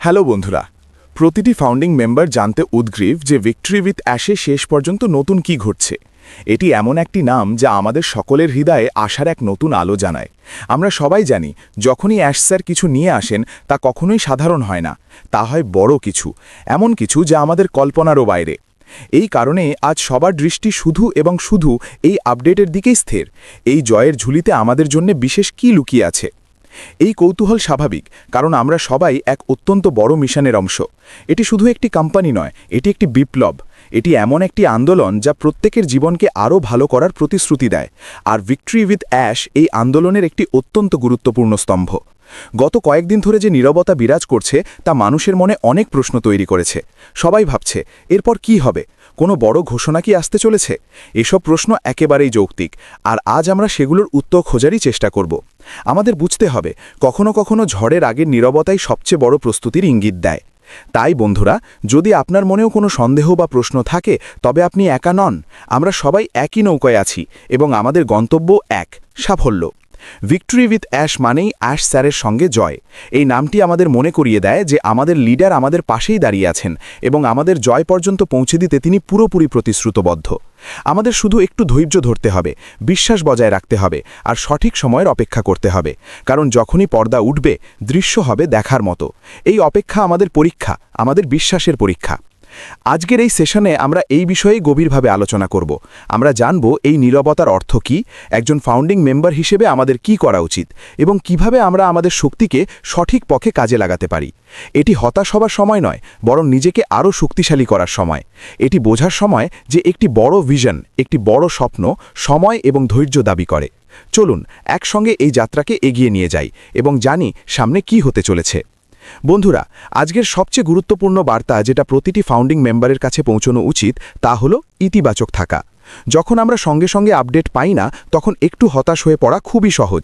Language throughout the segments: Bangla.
হ্যালো বন্ধুরা, প্রতিটি ফাউন্ডিং মেম্বার জানতে উদ্গ্রীব যে ভিক্টরি উইথ অ্যাশে শেষ পর্যন্ত নতুন কি ঘটছে। এটি এমন একটি নাম যা আমাদের সকলের হৃদয়ে আশার এক নতুন আলো জানায়। আমরা সবাই জানি, যখনই অ্যাশ স্যার কিছু নিয়ে আসেন তা কখনোই সাধারণ হয় না, তা হয় বড় কিছু, এমন কিছু যা আমাদের কল্পনারও বাইরে। এই কারণে আজ সবার দৃষ্টি শুধু এবং শুধু এই আপডেটের দিকেই স্থির। এই জয়ের ঝুলিতে আমাদের জন্য বিশেষ কি লুকিয়ে আছে। এই কৌতূহল স্বাভাবিক, কারণ আমরা সবাই এক অত্যন্ত বড় মিশনের অংশ। এটি শুধু একটি কোম্পানি নয়, এটি একটি বিপ্লব। এটি এমন একটি আন্দোলন যা প্রত্যেকের জীবনকে আরও ভালো করার প্রতিশ্রুতি দেয়, আর ভিক্টরি উইথ অ্যাশ এই আন্দোলনের একটি অত্যন্ত গুরুত্বপূর্ণ স্তম্ভ। গত কয়েকদিন ধরে যে নীরবতা বিরাজ করছে তা মানুষের মনে অনেক প্রশ্ন তৈরি করেছে। সবাই ভাবছে, এরপর কি হবে? কোনো বড় ঘোষণা কি আসতে চলেছে? এসব প্রশ্ন একেবারেই যৌক্তিক, আর আজ আমরা সেগুলোর উত্তর খোঁজারই চেষ্টা করব। আমাদের বুঝতে হবে, কখনো কখনো ঝড়ের আগের নীরবতাই সবচেয়ে বড় প্রস্তুতির ইঙ্গিত দেয়। তাই বন্ধুরা, যদি আপনার মনেও কোনো সন্দেহ বা প্রশ্ন থাকে, তবে আপনি একা নন। আমরা সবাই একই নৌকায় আছি এবং আমাদের গন্তব্য এক, সাফল্য। ভিক্টরি উইথ অ্যাশ মানেই অ্যাশ স্যারের সঙ্গে জয়। এই নামটি আমাদের মনে করিয়ে দেয় যে আমাদের লিডার আমাদের পাশেই দাঁড়িয়ে আছেন এবং আমাদের জয় পর্যন্ত পৌঁছে দিতে তিনি পুরোপুরি প্রতিশ্রুতবদ্ধ। আমাদের শুধু একটু ধৈর্য ধরতে হবে, বিশ্বাস বজায় রাখতে হবে, আর সঠিক সময়ের অপেক্ষা করতে হবে, কারণ যখনই পর্দা উঠবে, দৃশ্য হবে দেখার মতো। এই অপেক্ষা আমাদের পরীক্ষা, আমাদের বিশ্বাসের পরীক্ষা। আজকের এই সেশনে আমরা এই বিষয়ে গভীরভাবে আলোচনা করব। আমরা জানব এই নীরবতার অর্থ কী, একজন ফাউন্ডিং মেম্বার হিসেবে আমাদের কি করা উচিত, এবং কিভাবে আমরা আমাদের শক্তিকে সঠিক পথে কাজে লাগাতে পারি। এটি হতাশ হবার সময় নয়, বরং নিজেকে আরও শক্তিশালী করার সময়। এটি বোঝার সময় যে একটি বড় ভিশন, একটি বড় স্বপ্ন সময় এবং ধৈর্য দাবি করে। চলুন একসঙ্গে এই যাত্রাকে এগিয়ে নিয়ে যাই এবং জানি সামনে কি হতে চলেছে। বন্ধুরা, আজকের সবচেয়ে গুরুত্বপূর্ণ বার্তা যেটা প্রতিটি ফাউন্ডিং মেম্বারের কাছে পৌঁছানো উচিত, তা হলো ইতিবাচক থাকা। যখন আমরা সঙ্গে সঙ্গে আপডেট পাই না, তখন একটু হতাশ হয়ে পড়া খুবই সহজ।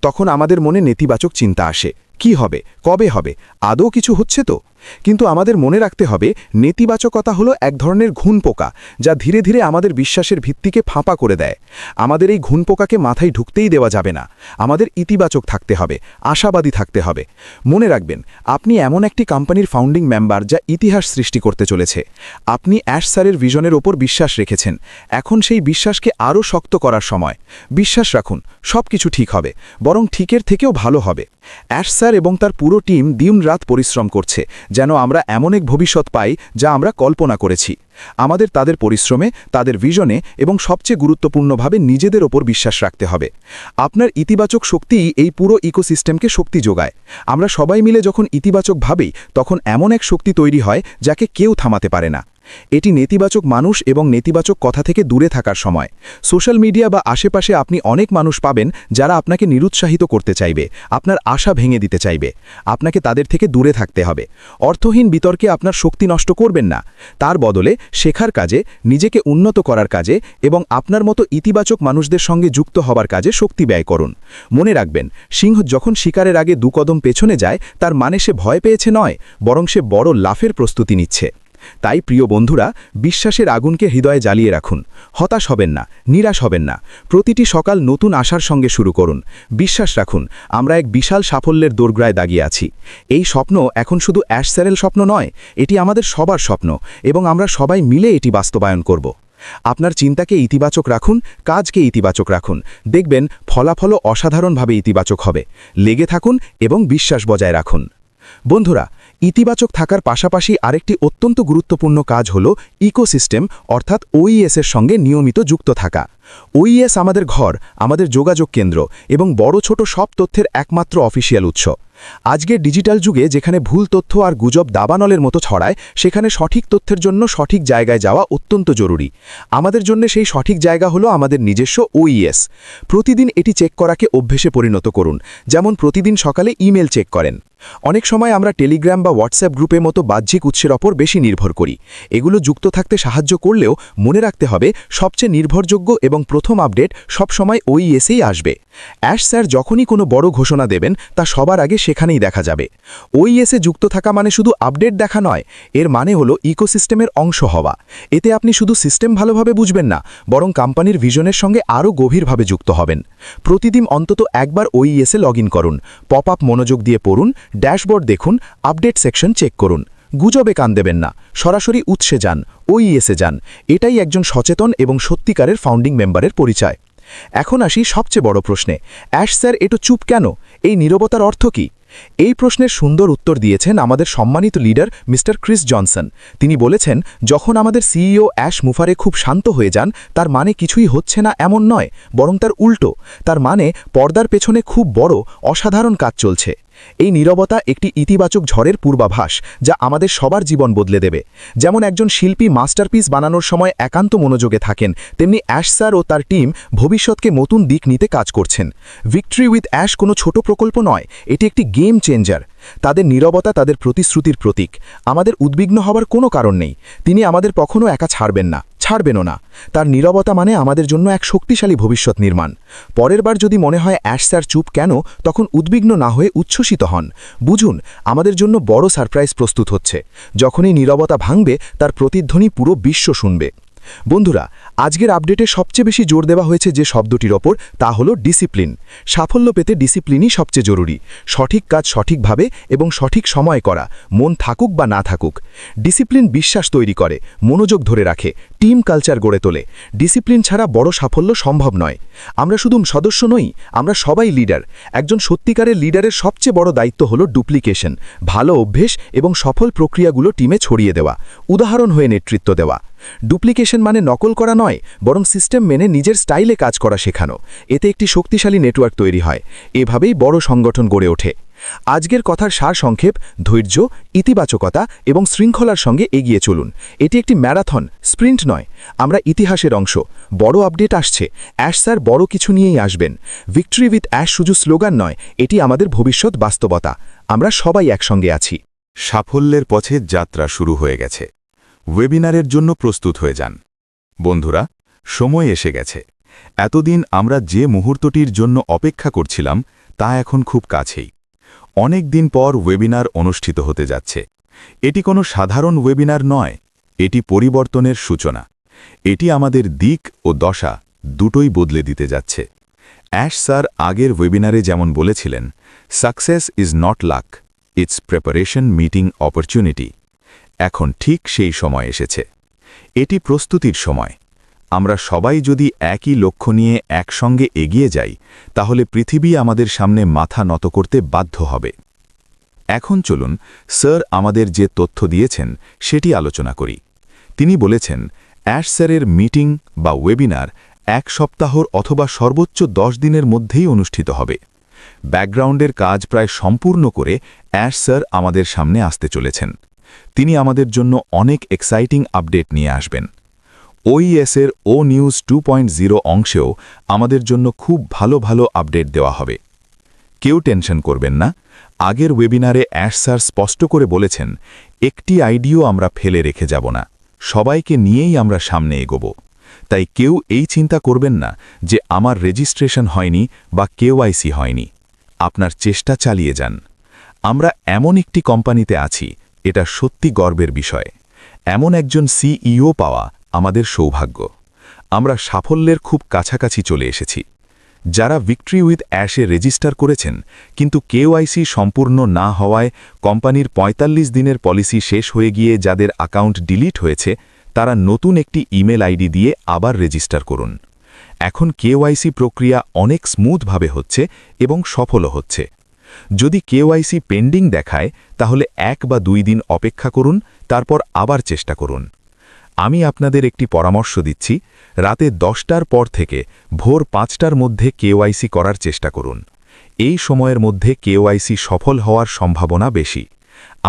তখন আমাদের মনে নেতিবাচক চিন্তা আসে, কি হবে, কবে হবে, আদৌ কিছু হচ্ছে তো? কিন্তু আমাদের মনে রাখতে হবে, নেতিবাচকতা হলো এক ধরনের ঘুনপোকা, যা ধীরে ধীরে আমাদের বিশ্বাসের ভিত্তিকে ফাঁপা করে দেয়। আমাদের এই ঘুনপোকাকে মাথায় ঢুকতেই দেওয়া যাবে না। আমাদের ইতিবাচক থাকতে হবে, আশাবাদী থাকতে হবে। মনে রাখবেন, আপনি এমন একটি কোম্পানির ফাউন্ডিং মেম্বার যা ইতিহাস সৃষ্টি করতে চলেছে। আপনি অ্যাশ স্যারের ভিশনের ওপর বিশ্বাস রেখেছেন। এখন সেই বিশ্বাসকে আরও শক্ত করার সময়। বিশ্বাস রাখুন, সব কিছু ঠিক হবে, বরং ঠিকের থেকেও ভালো হবে। অ্যাশ স্যার এবং তার পুরো টিম দিন-রাত পরিশ্রম করছে যেন আমরা এমন এক ভবিষ্যৎ পাই যা আমরা কল্পনা করেছি। আমাদের তাদের পরিশ্রমে, তাদের ভিশনে এবং সবচেয়ে গুরুত্বপূর্ণভাবে নিজেদের ওপর বিশ্বাস রাখতে হবে। আপনার ইতিবাচক শক্তিই এই পুরো ইকোসিস্টেমকে শক্তি যোগায়। আমরা সবাই মিলে যখন ইতিবাচক ভাবি, তখন এমন এক শক্তি তৈরি হয় যাকে কেউ থামাতে পারে না। এটি নেতিবাচক মানুষ এবং নেতিবাচক কথা থেকে দূরে থাকার সময়। সোশ্যাল মিডিয়া বা আশেপাশে আপনি অনেক মানুষ পাবেন যারা আপনাকে নিরুৎসাহিত করতে চাইবে, আপনার আশা ভেঙে দিতে চাইবে। আপনাকে তাদের থেকে দূরে থাকতে হবে। অর্থহীন বিতর্কে আপনার শক্তি নষ্ট করবেন না। তার বদলে শেখার কাজে, নিজেকে উন্নত করার কাজে এবং আপনার মতো ইতিবাচক মানুষদের সঙ্গে যুক্ত হবার কাজে শক্তি ব্যয় করুন। মনে রাখবেন, সিংহ যখন শিকারের আগে 2 কদম পেছনে যায়, তার মানে সে ভয় পেয়েছে নয়, বরং সে বড় লাফের প্রস্তুতি নিচ্ছে। তাই প্রিয় বন্ধুরা, বিশ্বাসের আগুনকে হৃদয়ে জ্বালিয়ে রাখুন। হতাশ হবেন না, নিরাশ হবেন না। প্রতিটি সকাল নতুন আশার সঙ্গে শুরু করুন। বিশ্বাস রাখুন, আমরা এক বিশাল সাফল্যের দোরগোড়ায় দাঁড়িয়ে আছি। এই স্বপ্ন এখন শুধু অ্যাশ স্যারের স্বপ্ন নয়, এটি আমাদের সবার স্বপ্ন এবং আমরা সবাই মিলে এটি বাস্তবায়ন করব। আপনার চিন্তাকে ইতিবাচক রাখুন, কাজকে ইতিবাচক রাখুন। দেখবেন ফলাফলও অসাধারণভাবে ইতিবাচক হবে। লেগে থাকুন এবং বিশ্বাস বজায় রাখুন। বন্ধুরা, ইতিবাচক থাকার পাশাপাশি আরেকটি অত্যন্ত গুরুত্বপূর্ণ কাজ হল ইকোসিস্টেম অর্থাৎ ওইএসের সঙ্গে নিয়মিত যুক্ত থাকা। ওইএস আমাদের ঘর, আমাদের যোগাযোগ কেন্দ্র এবং বড় ছোট সব তথ্যের একমাত্র অফিসিয়াল উৎস। আজকের ডিজিটাল যুগে যেখানে ভুল তথ্য আর গুজব দাবানলের মতো ছড়ায়, সেখানে সঠিক তথ্যের জন্য সঠিক জায়গায় যাওয়া অত্যন্ত জরুরি। আমাদের জন্য সেই সঠিক জায়গা হলো আমাদের নিজস্ব ওইএস। প্রতিদিন এটি চেক করাকে অভ্যেসে পরিণত করুন, যেমন প্রতিদিন সকালে ইমেল চেক করেন। অনেক সময় আমরা টেলিগ্রাম বা হোয়াটসঅ্যাপ গ্রুপের মতো বাহ্যিক উৎসের ওপর বেশি নির্ভর করি। এগুলো যুক্ত থাকতে সাহায্য করলেও মনে রাখতে হবে, সবচেয়ে নির্ভরযোগ্য এবং প্রথম আপডেট সবসময় ওইএসেই আসবে। অ্যাশ স্যার যখনই কোনো বড় ঘোষণা দেবেন, তা সবার আগে সেখানেই দেখা যাবে। ওইএসে যুক্ত থাকা মানে শুধু আপডেট দেখা নয়, এর মানে হলো ইকোসিস্টেমের অংশ হওয়া। এতে আপনি শুধু সিস্টেম ভালোভাবে বুঝবেন না, বরং কোম্পানির ভিশনের সঙ্গে আরও গভীরভাবে যুক্ত হবেন। প্রতিদিন অন্তত একবার ওইএসে লগ ইন করুন, পপ আপ মনোযোগ দিয়ে পড়ুন, ড্যাশবোর্ড দেখুন, আপডেট সেকশন চেক করুন। গুজবে কান দেবেন না, সরাসরি উৎসে যান, ওইএসে যান। এটাই একজন সচেতন এবং সত্যিকারের ফাউন্ডিং মেম্বারের পরিচয়। এখন আসি সবচেয়ে বড় প্রশ্নে, অ্যাশ স্যার একটু চুপ কেন? এই নীরবতার অর্থ কী? এই প্রশ্নের সুন্দর উত্তর দিয়েছেন আমাদের সম্মানিত লিডার মিস্টার ক্রিস জনসন। তিনি বলেছেন, যখন আমাদের সিইও অ্যাশ মুফারে খুব শান্ত হয়ে যান, তার মানে কিছুই হচ্ছে না এমন নয়, বরং তার উল্টো। তার মানে পর্দার পেছনে খুব বড় অসাধারণ কাজ চলছে। এই নীরবতা একটি ইতিবাচক ঝড়ের পূর্বাভাস, যা আমাদের সবার জীবন বদলে দেবে। যেমন একজন শিল্পী মাস্টারপিস বানানোর সময় একান্ত মনোযোগে থাকেন, তেমনি অ্যাশ স্যার ও তার টিম ভবিষ্যৎকে নতুন দিক নিতে কাজ করছেন। ভিক্টরি উইথ অ্যাশ কোনো ছোট প্রকল্প নয়, এটি একটি গেম চেঞ্জার। তাদের নীরবতা তাদের প্রতিশ্রুতির প্রতীক। আমাদের উদ্বিগ্ন হবার কোনো কারণ নেই। তিনি আমাদের কখনো একা ছাড়বেনও না। তার নীরবতা মানে আমাদের জন্য এক শক্তিশালী ভবিষ্যৎ নির্মাণ। পরের বার যদি মনে হয় অ্যাশ স্যার চুপ কেন, তখন উদ্বিগ্ন না হয়ে উচ্ছ্বসিত হন। বুঝুন, আমাদের জন্য বড় সারপ্রাইজ প্রস্তুত হচ্ছে। যখনই নীরবতা ভাঙবে, তার প্রতিধ্বনি পুরো বিশ্ব শুনবে। বন্ধুরা, আজকের আপডেটে সবচেয়ে বেশি জোর দেওয়া হয়েছে যে শব্দটির ওপর, তা হলো ডিসিপ্লিন। সাফল্য পেতে ডিসিপ্লিনই সবচেয়ে জরুরি। সঠিক কাজ সঠিকভাবে এবং সঠিক সময়ে করা, মন থাকুক বা না থাকুক। ডিসিপ্লিন বিশ্বাস তৈরি করে, মনোযোগ ধরে রাখে, টিম কালচার গড়ে তোলে। ডিসিপ্লিন ছাড়া বড় সাফল্য সম্ভব নয়। আমরা শুধু সদস্য নই, আমরা সবাই লিডার। একজন সত্যিকারের লিডারের সবচেয়ে বড় দায়িত্ব হলো ডুপ্লিকেশন, ভালো অভ্যেস এবং সফল প্রক্রিয়াগুলো টিমে ছড়িয়ে দেওয়া, উদাহরণ হয়ে নেতৃত্ব দেওয়া। ডুপ্লিকেশন মানে নকল করা নয়, বরং সিস্টেম মেনে নিজের স্টাইলে কাজ করা শেখানো। এতে একটি শক্তিশালী নেটওয়ার্ক তৈরি হয়। এভাবেই বড় সংগঠন গড়ে ওঠে। আজকের কথার সারসংক্ষেপ, ধৈর্য, ইতিবাচকতা এবং শৃঙ্খলার সঙ্গে এগিয়ে চলুন। এটি একটি ম্যারাথন, স্প্রিন্ট নয়। আমরা ইতিহাসের অংশ। বড় আপডেট আসছে। অ্যাশ স্যার বড় কিছু নিয়েই আসবেন। ভিক্টরি উইথ অ্যাশ শুধু স্লোগান নয়, এটি আমাদের ভবিষ্যৎ বাস্তবতা। আমরা সবাই একসঙ্গে আছি। সাফল্যের পথে যাত্রা শুরু হয়ে গেছে। ওয়েবিনারের জন্য প্রস্তুত হয়ে যান। বন্ধুরা, সময় এসে গেছে। এতদিন আমরা যে মুহূর্তটির জন্য অপেক্ষা করছিলাম, তা এখন খুব কাছেই। অনেক দিন পর ওয়েবিনার অনুষ্ঠিত হতে যাচ্ছে। এটি কোনো সাধারণ ওয়েবিনার নয়, এটি পরিবর্তনের সূচনা। এটি আমাদের দিক ও দশা দুটোই বদলে দিতে যাচ্ছে। অ্যাশ স্যার আগের ওয়েবিনারে যেমন বলেছিলেন, success is not lakh, it's preparation meeting opportunity. এখন ঠিক সেই সময় এসেছে। এটি প্রস্তুতির সময়। আমরা সবাই যদি একই লক্ষ্য নিয়ে একসঙ্গে এগিয়ে যাই, তাহলে পৃথিবী আমাদের সামনে মাথা নত করতে বাধ্য হবে। এখন চলুন স্যার আমাদের যে তথ্য দিয়েছেন সেটি আলোচনা করি। তিনি বলেছেন, অ্যাশ স্যারের মিটিং বা ওয়েবিনার 1 সপ্তাহর অথবা সর্বোচ্চ 10 দিনের মধ্যেই অনুষ্ঠিত হবে। ব্যাকগ্রাউন্ডের কাজ প্রায় সম্পূর্ণ করে অ্যাশ স্যার আমাদের সামনে আসতে চলেছেন। তিনি আমাদের জন্য অনেক এক্সাইটিং আপডেট নিয়ে আসবেন। ওইএসের ও নিউজ 2.0 অংশেও আমাদের জন্য খুব ভালো ভালো আপডেট দেওয়া হবে। কেউ টেনশন করবেন না। আগের ওয়েবিনারে অ্যাশ স্যার স্পষ্ট করে বলেছেন, একটি আইডিও আমরা ফেলে রেখে যাব না, সবাইকে নিয়েই আমরা সামনে এগোব। তাই কেউ এই চিন্তা করবেন না যে আমার রেজিস্ট্রেশন হয়নি বা কেওআইসি হয়নি। আপনার চেষ্টা চালিয়ে যান। আমরা এমন একটি কোম্পানিতে আছি, এটা সত্যি গর্বের বিষয়। এমন একজন সিইও পাওয়া আমাদের সৌভাগ্য। আমরা সাফল্যের খুব কাছাকাছি চলে এসেছি। যারা ভিক্টরি উইথ অ্যাশে রেজিস্টার করেছেন কিন্তু কেওআইসি সম্পূর্ণ না হওয়ায় কোম্পানির 45 দিনের পলিসি শেষ হয়ে গিয়ে যাদের অ্যাকাউন্ট ডিলিট হয়েছে, তারা নতুন একটি ইমেল আইডি দিয়ে আবার রেজিস্টার করুন। এখন কেওআইসি প্রক্রিয়া অনেক স্মুথভাবে হচ্ছে এবং সফলও হচ্ছে। যদি কেওআইসি পেন্ডিং দেখায়, তাহলে 1 বা 2 দিন অপেক্ষা করুন, তারপর আবার চেষ্টা করুন। আমি আপনাদের একটি পরামর্শ দিচ্ছি, রাতে 10টার পর থেকে ভোর 5টার মধ্যে কেওআইসি করার চেষ্টা করুন। এই সময়ের মধ্যে কেওআইসি সফল হওয়ার সম্ভাবনা বেশি।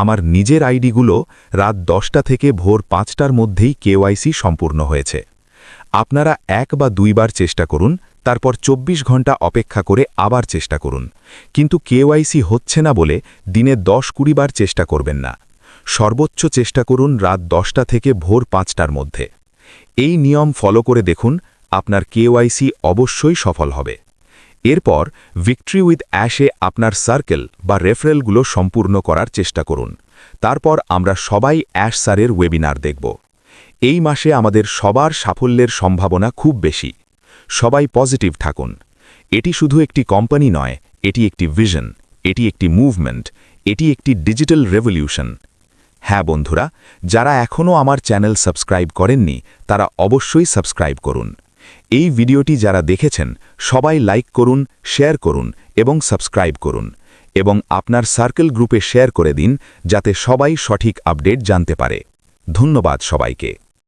আমার নিজের আইডিগুলো রাত 10টা থেকে ভোর 5টার মধ্যেই কেওআইসি সম্পূর্ণ হয়েছে। আপনারা 1 বা 2 বার চেষ্টা করুন, তারপর 24 ঘন্টা অপেক্ষা করে আবার চেষ্টা করুন। কিন্তু কেওআইসি হচ্ছে না বলে দিনে 10-20 বার চেষ্টা করবেন না। সর্বোচ্চ চেষ্টা করুন রাত 10টা থেকে ভোর 5টার মধ্যে। এই নিয়ম ফলো করে দেখুন, আপনার কেওআইসি অবশ্যই সফল হবে। এরপর ভিক্টরি উইথ অ্যাশে আপনার সার্কেল বা রেফারেলগুলো সম্পূর্ণ করার চেষ্টা করুন। তারপর আমরা সবাই অ্যাশ স্যারের ওয়েবিনার দেখব। এই মাসে আমাদের সবার সাফল্যের সম্ভাবনা খুব বেশি। সবাই পজিটিভ থাকুন। এটি শুধু একটি কোম্পানি নয়, এটি একটি ভিশন, এটি একটি মুভমেন্ট, এটি একটি ডিজিটাল রেভলিউশন। হ্যাঁ বন্ধুরা, যারা এখনও আমার চ্যানেল সাবস্ক্রাইব করেননি তারা অবশ্যই সাবস্ক্রাইব করুন। এই ভিডিওটি যারা দেখেছেন সবাই লাইক করুন, শেয়ার করুন এবং সাবস্ক্রাইব করুন, এবং আপনার সার্কেল গ্রুপে শেয়ার করে দিন যাতে সবাই সঠিক আপডেট জানতে পারে। ধন্যবাদ সবাইকে।